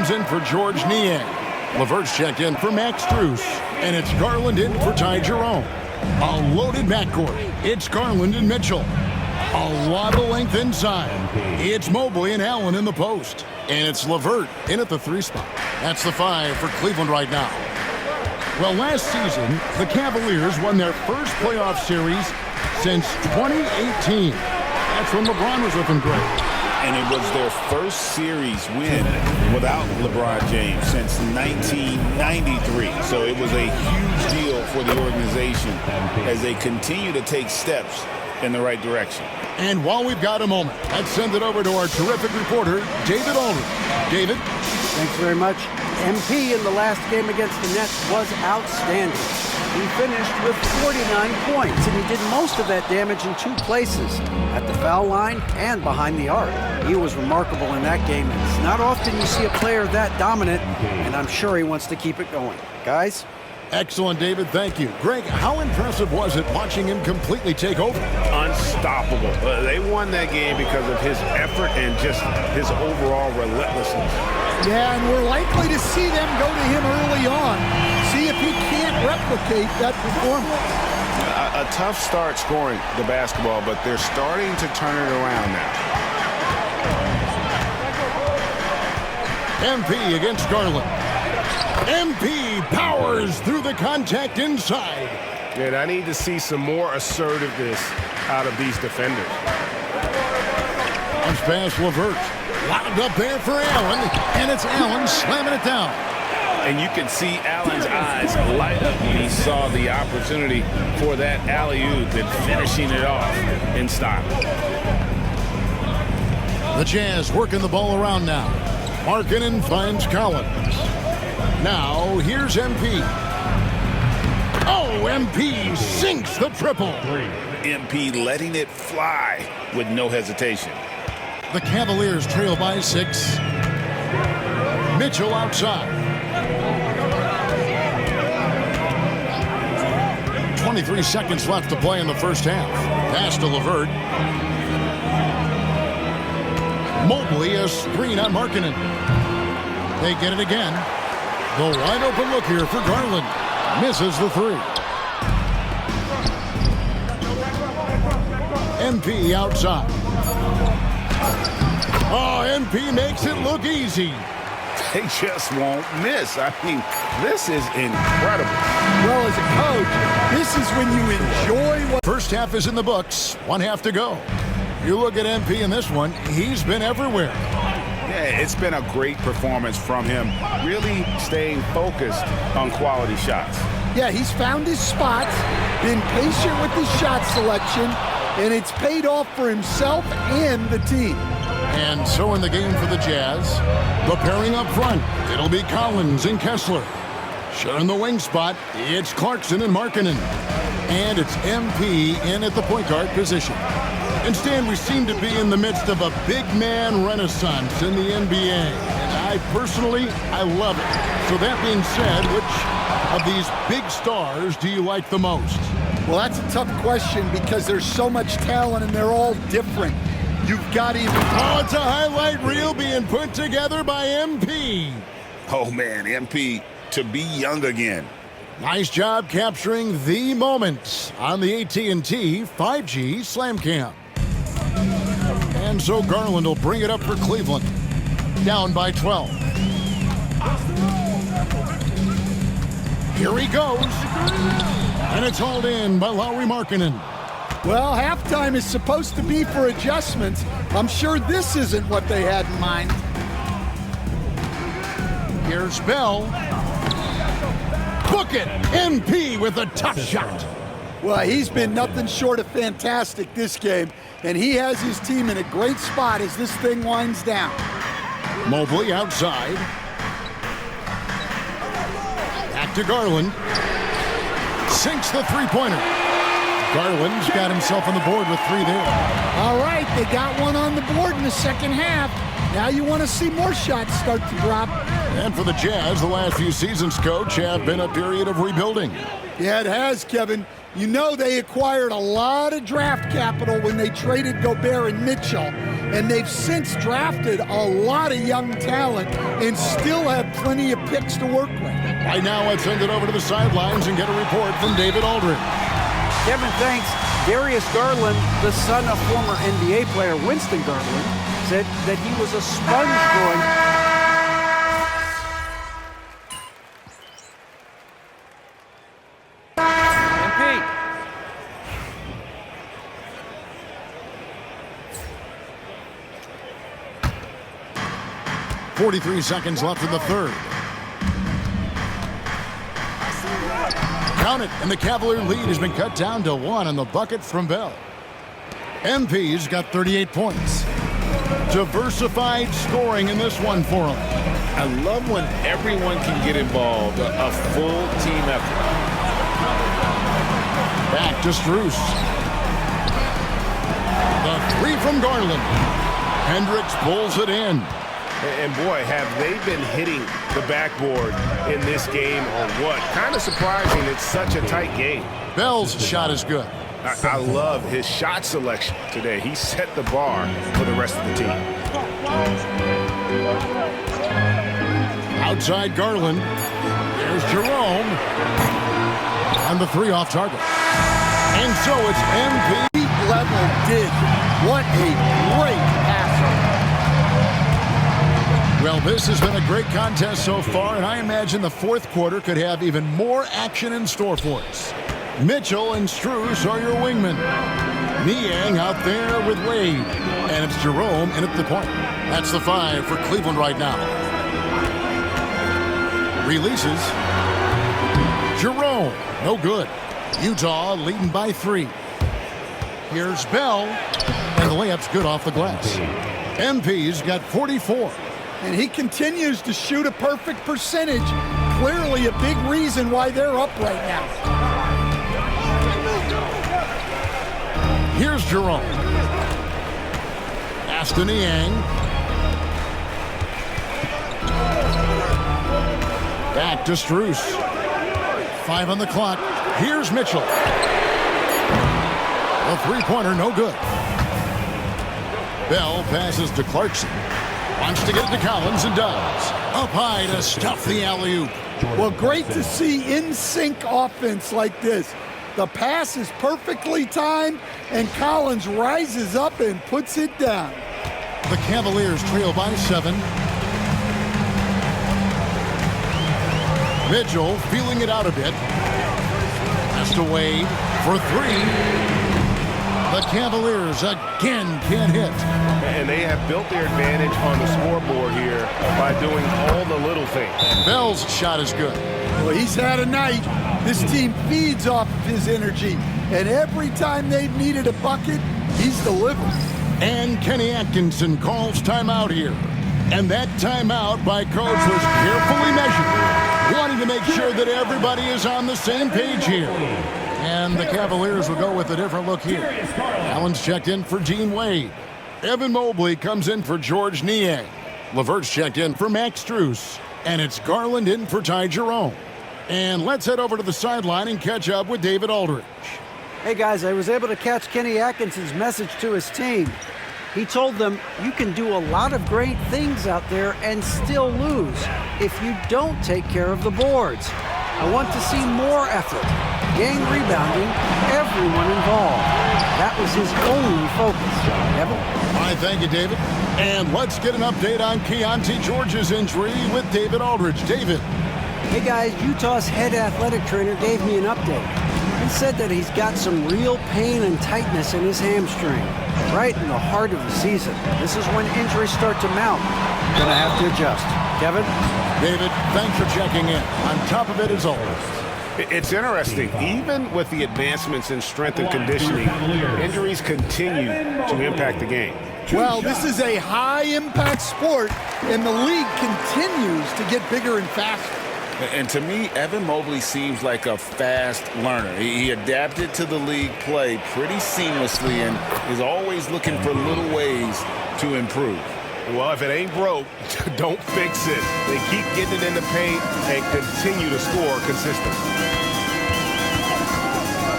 comes in for George Niang. LeVert's checked in for Max Strus. And it's Garland in for Ty Jerome. A loaded backcourt. It's Garland and Mitchell. A lot of length inside. It's Mobley and Allen in the post. And it's LeVert in at the 3 spot. That's the 5 for Cleveland right now. Well, last season, the Cavaliers won their first playoff series since 2018. That's when LeBron was with them, Greg. And it was their first series win without LeBron James since 1993. So it was a huge deal for the organization as they continue to take steps in the right direction. And while we've got a moment, let's send it over to our terrific reporter, David Aldridge. David? Thanks very much. MP in the last game against the Nets was outstanding. He finished with 49 points, and he did most of that damage in 2 places, at the foul line and behind the arc. He was remarkable in that game. It's not often you see a player that dominant, and I'm sure he wants to keep it going. Guys? Excellent, David. Thank you. Greg, how impressive was it watching him completely take over? Unstoppable. They won that game because of his effort and just his overall relentlessness. Yeah, and we're likely to see them go to him early on. See if he can't replicate that performance. A tough start scoring the basketball, but they're starting to turn it around now. MP against Garland. MP powers through the contact inside. And I need to see some more assertiveness out of these defenders. Comes past LeVert. Lobbed up there for Allen, and it's Allen slamming it down. And you can see Allen's eyes light up when he saw the opportunity for that alley-oop and finishing it off in style. The Jazz working the ball around now. Markkanen finds Collins. Now, here's MP. Oh, MP sinks the triple. MP letting it fly with no hesitation. The Cavaliers trail by 6. Mitchell outside. 23 seconds left to play in the first half. Pass to LeVert. Mobley, a screen on Markkanen. They get it again. The wide open look here for Garland. Misses the 3. MP outside. Oh, MP makes it look easy. They just won't miss. I mean, this is incredible. Well, as a coach, this is when you enjoy what... First half is in the books. 1 half to go. You look at MP in this one, he's been everywhere. Yeah, it's been a great performance from him, really staying focused on quality shots. Yeah, he's found his spots, been patient with his shot selection, and it's paid off for himself and the team. And so in the game for the Jazz, the pairing up front, it'll be Collins and Kessler. Sharing the wing spot, it's Clarkson and Markkanen. And it's MP in at the point guard position. And Stan, we seem to be in the midst of a big man renaissance in the NBA. And I love it. So that being said, which of these big stars do you like the most? Well, that's a tough question because there's so much talent and they're all different. You've got him. Oh, it's a highlight reel being put together by MP. Oh, man, MP to be young again. Nice job capturing the moments on the AT&T 5G Slam Cam. And so Garland will bring it up for Cleveland. Down by 12. Here he goes. And it's hauled in by Lauri Markkanen. Well, halftime is supposed to be for adjustments. I'm sure this isn't what they had in mind. Here's Bell. Book it! MP with a tough shot. Well, he's been nothing short of fantastic this game, and he has his team in a great spot as this thing winds down. Mobley outside. Back to Garland. Sinks the three-pointer. Garland's got himself on the board with 3 there. All right, they got one on the board in the second half. Now you want to see more shots start to drop. And for the Jazz, the last few seasons, Coach, have been a period of rebuilding. Yeah, it has, Kevin. You know they acquired a lot of draft capital when they traded Gobert and Mitchell. and they've since drafted a lot of young talent and still have plenty of picks to work with. Right now, let's send it over to the sidelines and get a report from David Aldridge. Kevin, thanks. Darius Garland, the son of former NBA player Winston Garland, said that he was a sponge growing. 43 seconds left in the third. Count it, and the Cavalier lead has been cut down to 1 on the bucket from Bell. MP's got 38 points. Diversified scoring in this one for him. I love when everyone can get involved, a full team effort. Back to Strus. The three from Garland. Hendricks pulls it in. And boy, have they been hitting the backboard in this game or what? Kind of surprising, it's such a tight game. Bell's shot is good. I love his shot selection today. He set the bar for the rest of the team. Outside Garland. There's Jerome. And the three off target. And so it's MP. Level did. What a great passer. Well, this has been a great contest so far, and I imagine the fourth quarter could have even more action in store for us. Mitchell and Strus are your wingmen. Niang out there with Wade. And it's Jerome in at the point. That's the 5 for Cleveland right now. Releases. Jerome, no good. Utah leading by 3. Here's Bell, and the layup's good off the glass. MP's got 44. And he continues to shoot a perfect percentage. Clearly a big reason why they're up right now. Here's Jerome. Aston Niang. Back to Strus. 5 on the clock. Here's Mitchell. A three-pointer, no good. Bell passes to Clarkson. Wants to get it to Collins and does. Up high to stuff the alley-oop. Well, great to see in-sync offense like this. The pass is perfectly timed, and Collins rises up and puts it down. The Cavaliers trail by 7. Mitchell feeling it out a bit. Pass to Wade for 3. The Cavaliers again can't hit. And they have built their advantage on the scoreboard here by doing all the little things. Bell's shot is good. Well, he's had a night. This team feeds off of his energy. And every time they've needed a bucket, he's delivered. And Kenny Atkinson calls timeout here. And that timeout by coach was carefully measured, wanting to make sure that everybody is on the same page here. And the Cavaliers will go with a different look here. Allen's checked in for Gene Wade. Evan Mobley comes in for George Niang. LeVert's checked in for Max Strus. And it's Garland in for Ty Jerome. And let's head over to the sideline and catch up with David Aldridge. Hey guys, I was able to catch Kenny Atkinson's message to his team. He told them, you can do a lot of great things out there and still lose if you don't take care of the boards. I want to see more effort, gang rebounding, everyone involved. That was his only focus. Kevin? All right, thank you, David. And let's get an update on Keontae George's injury with David Aldridge. David. Hey guys, Utah's head athletic trainer gave me an update. He said that he's got some real pain and tightness in his hamstring, right in the heart of the season. This is when injuries start to mount. Gonna have to adjust. Kevin? David, thanks for checking in. On top of it as always. It's interesting. Even with the advancements in strength and conditioning, injuries continue to impact the game. Well, this is a high-impact sport, and the league continues to get bigger and faster. And to me, Evan Mobley seems like a fast learner. He adapted to the league play pretty seamlessly and is always looking for little ways to improve. Well, if it ain't broke, don't fix it. They keep getting it in the paint and continue to score consistently.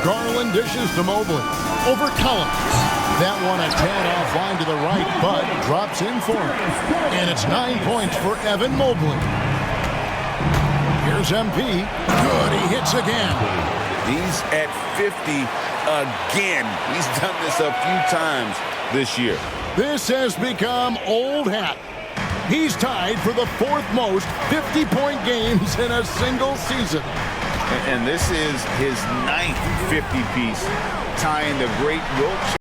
Garland dishes to Mobley. Over Collins. That one a tad offline to the right, but drops in for him. And it's 9 points for Evan Mobley. Here's MP. Good, he hits again. He's at 50 again. He's done this a few times this year. This has become old hat. He's tied for the fourth most 50-point games in a single season. And this is his ninth 50-piece, tying the great Wilt